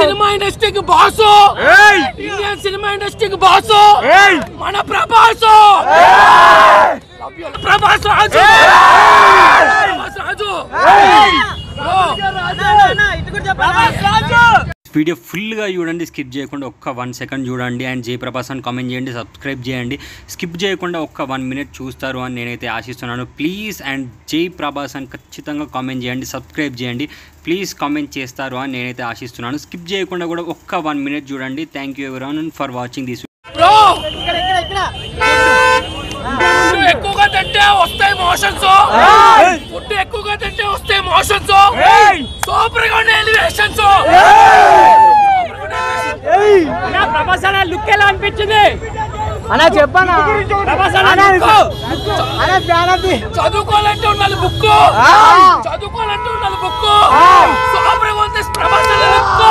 Cinema ఇండస్ట్రీకి boss, Indian cinema ఇండస్ట్రీకి boss మన ప్రభాసు. ప్రభాస్ రాజు, ప్రభాస్ రాజు. వీడియో ఫుల్గా చూడండి, స్కిప్ చేయకుండా ఒక్క 1 సెకండ్ చూడండి. అండ్ జయప్రభాస్ అని కామెంట్ చేయండి, సబ్స్క్రైబ్ చేయండి. స్కిప్ చేయకుండా ఒక్క 1 మినిట్ చూస్తారు అని నేనైతే ఆశిస్తున్నాను. ప్లీజ్ అండ్ జయప్రభాస్ అని ఖచ్చితంగా కామెంట్ చేయండి, సబ్స్క్రైబ్ చేయండి. ప్లీజ్ కామెంట్ చేస్తారు అని నేనైతే ఆశిస్తున్నాను. స్కిప్ చేయకుండా కూడా ఒక్క 1 మినిట్ చూడండి. Thank you everyone for watching this. ఎక్కువగా తింటే వస్తాయి మోషన్స్, ఫుడ్ ఎక్కువగా తింటే వస్తాయి మోషన్స్. సూపర్ గా ఉండే ఎలివేషన్స్. ప్రభాస్ అన్న లుక్ ఎలా అనిపించింది అలా చెప్పనా? చదువుకోవాలంటే ఉండాలి బుక్, చదువుకోవాలంటే ఉండాలి బుక్. సూపర్ గా ఉంది ప్రభాస్ అన్న లుక్.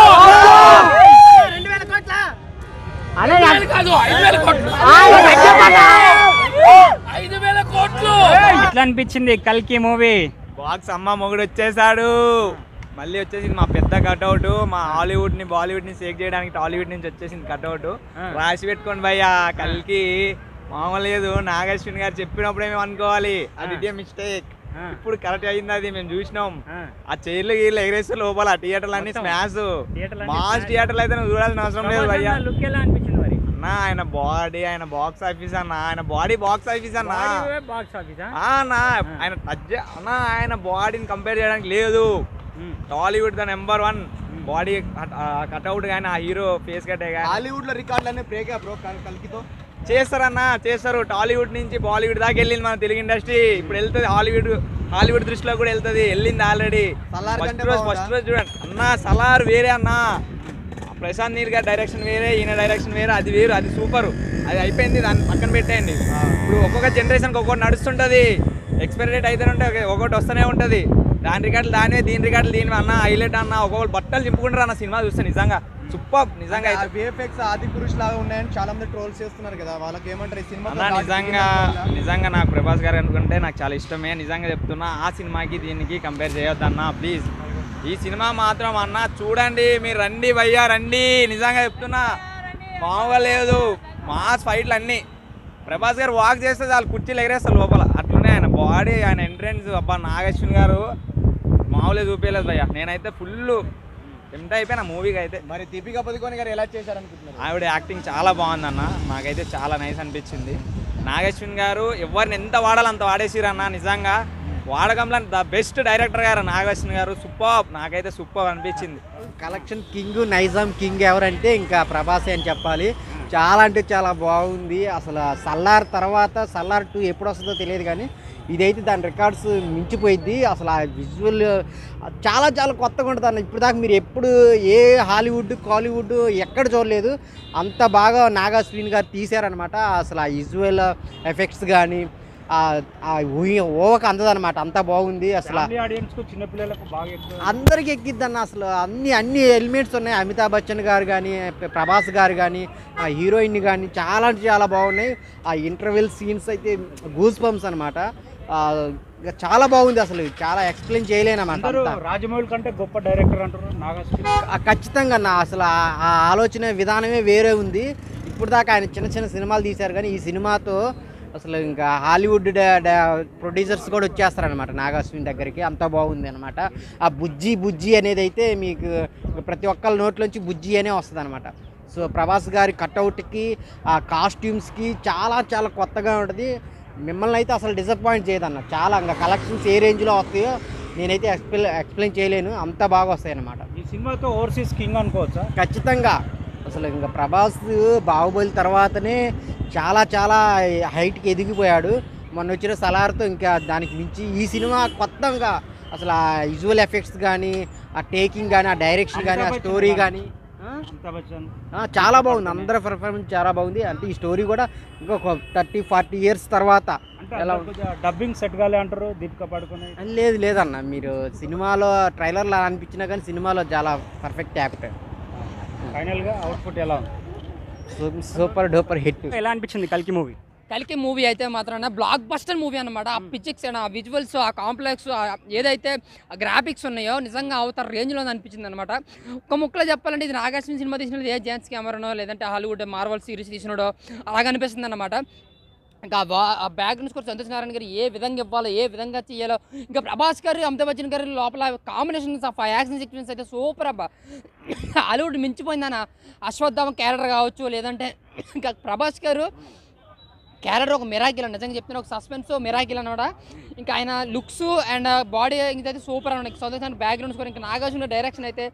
2000 కోట్ల కాదు 5000 కోట్లు. 5000 కోట్లు. ఎట్లా అనిపించింది కల్కి మూవీ? బాక్స్ అమ్మ మొగుడు వచ్చేసాడు. మళ్ళీ వచ్చేసింది మా పెద్ద కట్అవుట్. మా హాలీవుడ్ ని బాలీవుడ్ ని షేక్ చేయడానికి టాలీవుడ్ నుంచి వచ్చేసింది కట్అవుట్. రాసి పెట్టుకోండి భయ్యా, కల్కి మామూలు లేదు. నాగేశ్వరి గారు చెప్పినప్పుడే మేము అనుకోవాలి అది మిస్టేక్. ఇప్పుడు కరెక్ట్ అయింది, అది మేము చూసినాం. ఆ చైర్లు గీర్లు ఎగరేస్తే లోపల థియేటర్లు అన్ని స్మాష్. మాస్ థియేటర్లు అయితే నువ్వు చూడాల్సిన అవసరం లేదు భయ్యా. అన్నా ఆయన బాడీ, ఆయన బాక్స్ ఆఫీస్ అన్న, ఆయన బాడీ బాక్స్ ఆఫీస్ అన్న. ఆయన టచ్ అన్నా, ఆయన బాడీని కంపేర్ చేయడానికి లేదు. Tollywood the number 1 body cutout కానీ ఆ హీరో ఫేస్ కట్టే కానీ హాలీవుడ్ లో రికార్డులన్నీ బ్రేక్ బ్రో కల్కితో చేస్తారన్నా, చేస్తారు. టాలీవుడ్ నుంచి బాలీవుడ్ దాకా వెళ్ళింది మన తెలుగు ఇండస్ట్రీ. ఇప్పుడు వెళ్తుంది హాలీవుడ్ దృష్టిలో కూడా వెళ్తుంది, వెళ్ళింది ఆల్రెడీ. ఫస్ట్ రోజు చూడండి అన్నా, సలార్ వేరే అన్నా. ప్రశాంత్ నీల్ గారి డైరెక్షన్ వేరే, ఈయన డైరెక్షన్ వేరే, అది వేరు, అది సూపర్. అది అయిపోయింది, దాన్ని పక్కన పెట్టేయండి. ఇప్పుడు ఒక్కొక్క జనరేషన్కి ఒక్కొక్కటి నడుస్తుంటుంది, ఎక్స్పైరీ డేట్ అయితే ఉంటే ఒక్కొక్కటి వస్తూనే ఉంటుంది. దాని రికార్డులు దానివే, దీని రికార్డులు దీని అన్న, హైలైట్ అన్న. ఒక్కొక్కరు బట్టలు చింపుకుంటారు అన్న సినిమా చూస్తే. నిజంగా సూపర్. నిజంగా విఎఫ్ఎక్స్ ఆది పురుష్ లాగా ఉన్నాయని చాలా మంది ట్రోల్స్ చేస్తున్నారు కదా, వాళ్ళకి ఏమంటారు ఈ సినిమా? నిజంగా నాకు ప్రభాస్ గారు అనుకుంటే నాకు చాలా ఇష్టమే. నిజంగా చెప్తున్నా, ఆ సినిమాకి దీనికి కంపేర్ చేయొద్దన్నా ప్లీజ్. ఈ సినిమా మాత్రం అన్న చూడండి, మీరు రండి భయ్యా రండి. నిజంగా చెప్తున్నా, మామూలుగా లేదు. మాస్ ఫైట్లు అన్నీ. ప్రభాస్ గారు వాక్ చేస్తే చాలు కుర్చీలు ఎగరేస్తారు లోపల, అట్లనే ఆయన బాడీ, ఆయన ఎంట్రెన్స్. అబ్బా నాగేశ్వరి గారు మామూలుగా చూపించలేదు భయ్యా. నేనైతే ఫుల్ టెంప్ట్ అయిపోయినా మూవీకి అయితే. మరి దీపికా పదుకోని గారు ఎలా చేశారనుకుంటున్నారు? ఆవిడ యాక్టింగ్ చాలా బాగుందన్న, నాకైతే చాలా నైస్ అనిపించింది. నాగేశ్వరి గారు ఎవరిని ఎంత వాడాలో అంత వాడేసిరన్న. నిజంగా వాడకంలో ద బెస్ట్ డైరెక్టర్ గారు నాగేశ్వరి గారు. సూపర్, నాకైతే సూపర్ అనిపించింది. కలెక్షన్ కింగ్, నైజాం కింగ్ ఎవరంటే ఇంకా ప్రభాసే అని చెప్పాలి. చాలా అంటే చాలా బాగుంది. అసలు సల్లార్ తర్వాత సల్లార్ 2 ఎప్పుడు వస్తుందో తెలియదు, కానీ ఇదైతే దాని రికార్డ్స్ మించిపోయింది. అసలు ఆ విజువల్ చాలా చాలా కొత్తగా ఉంటుంది అన్న. ఇప్పుడు దాకా మీరు ఎప్పుడు ఏ హాలీవుడ్ కాలీవుడ్ ఎక్కడ చూడలేదు, అంత బాగా నాగాశ్విన్ గారు తీశారనమాట. అసలు ఆ విజువల్ ఎఫెక్ట్స్ కానీ ఓవక అందదనమాట, అంత బాగుంది. అసలు అందరికి ఎక్కిద్ది అన్న. అసలు అన్ని ఎలిమెంట్స్ ఉన్నాయి. అమితాబ్ బచ్చన్ గారు కానీ, ప్రభాస్ గారు కానీ, ఆ హీరోయిన్ కానీ చాలా అంటే చాలా బాగున్నాయి. ఆ ఇంటర్వెల్ సీన్స్ అయితే గూస్ బంప్స్ అనమాట. చాలా బాగుంది. అసలు చాలా ఎక్స్ప్లెయిన్ చేయలేనమాట. రాజమౌళి కంటే గొప్ప డైరెక్టర్ అంటారు నాగేశ్వరి. ఖచ్చితంగా అన్న. అసలు ఆ ఆలోచన విధానమే వేరే ఉంది. ఇప్పుడు దాకా ఆయన చిన్న చిన్న సినిమాలు తీశారు, కానీ ఈ సినిమాతో అసలు ఇంకా హాలీవుడ్ ప్రొడ్యూసర్స్ కూడా వచ్చేస్తారనమాట నాగాశ్విన్ దగ్గరికి. అంత బాగుంది అనమాట. ఆ బుజ్జి అనేది అయితే మీకు ప్రతి ఒక్కళ్ళ నోట్లోంచి బుజ్జి అనే వస్తుంది అనమాట. సో ప్రభాస్ గారి కట్అవుట్కి, ఆ కాస్ట్యూమ్స్కి చాలా చాలా కొత్తగా ఉంటుంది. మిమ్మల్ని అయితే అసలు డిసప్పాయింట్ చేయదన్న. చాలా ఇంకా కలెక్షన్స్ ఏ రేంజ్లో వస్తాయో నేనైతే ఎక్స్ప్లెయిన్ చేయలేను, అంత బాగా వస్తాయి అన్నమాట. ఈ సినిమాతో ఓవర్సీస్ కింగ్ అనుకోవచ్చా? ఖచ్చితంగా. అసలు ఇంకా ప్రభాస్ బాహుబలి తర్వాతనే చాలా చాలా హైట్కి ఎదిగిపోయాడు. మొన్న వచ్చిన సలార్తో ఇంకా దానికి మించి ఈ సినిమా కొత్తగా అసలు ఆ విజువల్ ఎఫెక్ట్స్ కానీ, ఆ టేకింగ్ కానీ, ఆ డైరెక్షన్ కానీ, ఆ స్టోరీ కానీ చాలా బాగుంది. అందరి పర్ఫార్మెన్స్ చాలా బాగుంది. అంటే ఈ స్టోరీ కూడా ఇంకొక 30-40 ఇయర్స్ తర్వాత ఎలా డబ్బింగ్ సెట్ కాలే అంటారు దీపికా పడుకునే? లేదన్న, మీరు సినిమాలో ట్రైలర్లో అనిపించినా కానీ సినిమాలో చాలా పర్ఫెక్ట్ యాక్టర్. ఫైనల్గా అవుట్పుట్ ఎలా ఉంది? Super duper hit. ఎలా అనిపించింది కల్కి మూవీ? కలికి మూవీ అయితే మాత్రం బ్లాక్ బస్టర్ మూవీ అనమాట. ఆ పిజిక్స్ అండ్ ఆ విజువల్స్, ఆ కాంప్లెక్స్, ఏదైతే గ్రాఫిక్స్ ఉన్నాయో నిజంగా అవతార్ రేంజ్లో అనిపించింది అనమాట. ఒక ముక్కలో చెప్పాలంటే ఇది నాగార్జున సినిమా తీసినది, ఏ జేమ్స్ కెమెరానో లేదంటే హాలీవుడ్ మార్వల్ సిరీస్ తీసినాడో అలాగ అనిపిస్తుంది అనమాట. ఇంకా ఆ బ్యాక్గ్రౌండ్ స్కోర్ సంతోష్ నారాయణ గారు ఏ విధంగా ఇవ్వాలో, ఏ విధంగా చేయాలో, ఇంకా ప్రభాస్ గారు, అమితాబ్ బచ్చన్ గారు లోపల కాంబినేషన్స్ ఆఫ్ యాక్షన్ సీక్వెన్స్ అయితే సూపర్ అబ్బా. హాలీవుడ్ మించిపోయిందన్న. అశ్వత్థామ క్యారెక్టర్ కావచ్చు, లేదంటే ఇంకా ప్రభాస్ గారు క్యారెక్టర్ ఒక మిరాకిల్ అని నిజంగా చెప్తున్నా, ఒక సస్పెన్స్ మిరాకిల్ అనమాట. ఇంకా ఆయన లుక్స్ అండ్ బాడీ అయితే సూపర్ అనమాట. సంతోష్ నారాయణ బ్యాక్గ్రౌండ్ స్కోర్, ఇంకా నాగార్జున డైరెక్షన్ అయితే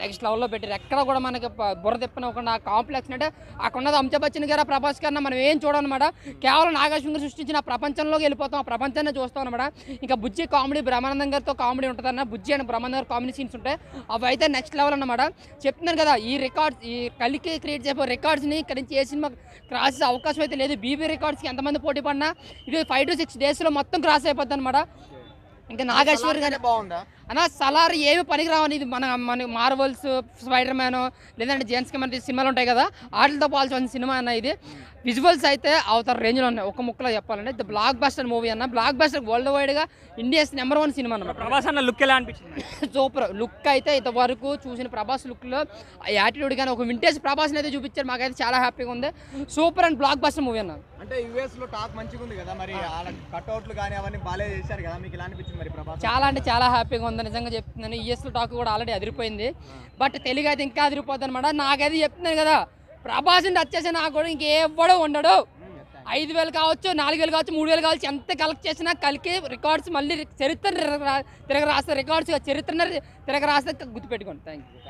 నెక్స్ట్ లెవెల్లో పెట్టారు. ఎక్కడ కూడా మనకి బుర్ర తిప్పనివ్వకుండా కాంప్లెక్స్ అంటే అక్కడ ఉన్నది అమితాబ్ బచ్చన్ గారు, ప్రభాస్ గారు మనం ఏం చూడనమాట. కేవలం నాగార్జున గారు సృష్టించిన ప్రపంచంలోకి వెళ్ళిపోతాం, ఆ ప్రపంచాన్ని చూస్తాం అనమాట. ఇంకా బుజ్జి కామెడీ, బ్రహ్మానందం గారితో కామెడీ ఉంటుంది అన్న. బుజ్జి అండ్ బ్రహ్మానందం గారు కామెడీ సీన్స్ ఉంటాయి, అవి అయితే నెక్స్ట్ లెవెల్ అనమాట. చెప్తున్నాను కదా, ఈ రికార్డ్స్, ఈ కలికి క్రియేట్ చేయబోయే రికార్డ్స్ని ఇక్కడి నుంచి ఏ సినిమా క్రాస్ చేసే అవకాశం అయితే లేదు. బీబీ రికార్డ్స్కి ఎంతమంది పోటీ పడినా ఇది 5 to 6 daysలో మొత్తం క్రాస్ అయిపోద్ది అనమాట. ఇంకా నాగేశ్వర్ గారి బాగుందా అన్న సలార్ ఏమి పనికిరావని, ఇది మన మార్వల్స్, స్పైడర్ మ్యాన్ లేదంటే జేమ్స్ కెమెరా సినిమాలు ఉంటాయి కదా, వాటితో పోల్చిన సినిమా అన్న. ఇది విజువల్స్ అయితే అవతార్ రేంజ్లో ఉన్నాయి. ఒక ముక్కలో చెప్పాలంటే ది బ్లాక్ బస్టర్ మూవీ అన్న. బ్లాక్ బస్టర్ వరల్డ్ వైడ్గా ఇండియాస్ నెంబర్ 1 సినిమా అన్నమాట. ప్రభాస్ అన్న లుక్ ఎలా అనిపించింది? సూపర్ లుక్ అయితే ఇంతవరకు చూసిన ప్రభాస్ లుక్లో యాటిట్యూడ్ కానీ ఒక వింటేజ్ ప్రభాస్ని అయితే చూపించారు. మాకైతే చాలా హ్యాపీగా ఉంది. Super and block buster movie అన్న. అంటే యుఎస్ లో టాక్ మంచిగా ఉంది కదా, మరి వాళ్ళ కట్అవుట్లు కానీ అవన్నీ బాగా చేశారు కదా, మీకు ఎలా అనిపించింది మరి ప్రభాస్? చాలా అంటే చాలా హ్యాపీగా ఉంది నిజంగా చెప్తున్నాను. యూఎస్లో టాక్ కూడా ఆల్రెడీ అదిరిపోయింది, బట్ తెలుగు అయితే ఇంకా అదిరిపోతుంది అనమాట. నాకైతే చెప్తున్నాను కదా, ప్రభాస్ని టచ్ చేసే నాకు కూడా ఇంకెవ్వడో ఉండడు. 5,000 కావచ్చు, 4,000 కావచ్చు, 3,000 కావచ్చు, ఎంత కలెక్ట్ చేసినా కలికి రికార్డ్స్ మళ్ళీ చరిత్ర తిరగ రాస్తే, రికార్డ్స్ చరిత్రను తిరగ రాస్తే గుర్తుపెట్టుకోండి. Thank you.